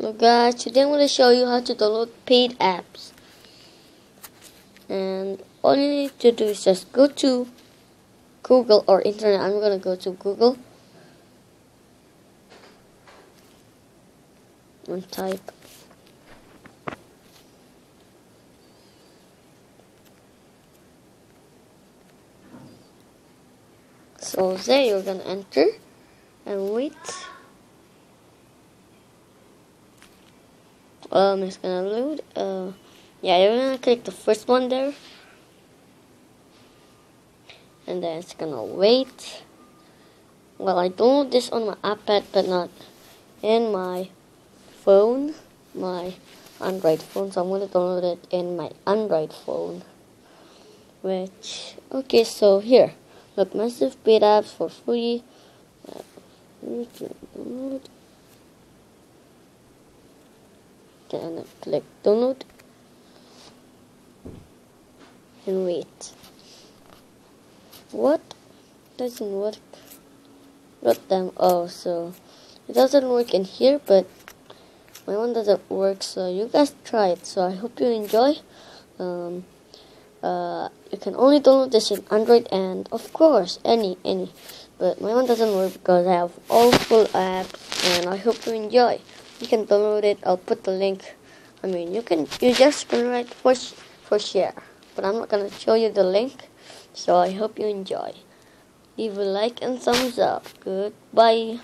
Hello guys, today I'm going to show you how to download paid apps. And all you need to do is just go to Google or internet. I'm going to go to Google and type so there you're going to enter and wait. It's gonna load. Yeah, you're gonna click the first one there, and then it's gonna wait. Well, I download this on my iPad, but not in my phone, my Android phone. So I'm gonna download it in my Android phone. Okay, so here, look, massive paid apps for free. Download. And click download and wait. What? Doesn't work. Got them. Oh, so it doesn't work in here, but my one doesn't work, so you guys try it. So I hope you enjoy. You can only download this in Android and of course any, but my one doesn't work because I have all full apps, and I hope you enjoy. You can download it. I'll put the link. You just can write for share, but I'm not gonna show you the link. So I hope you enjoy. Leave a like and thumbs up. Goodbye.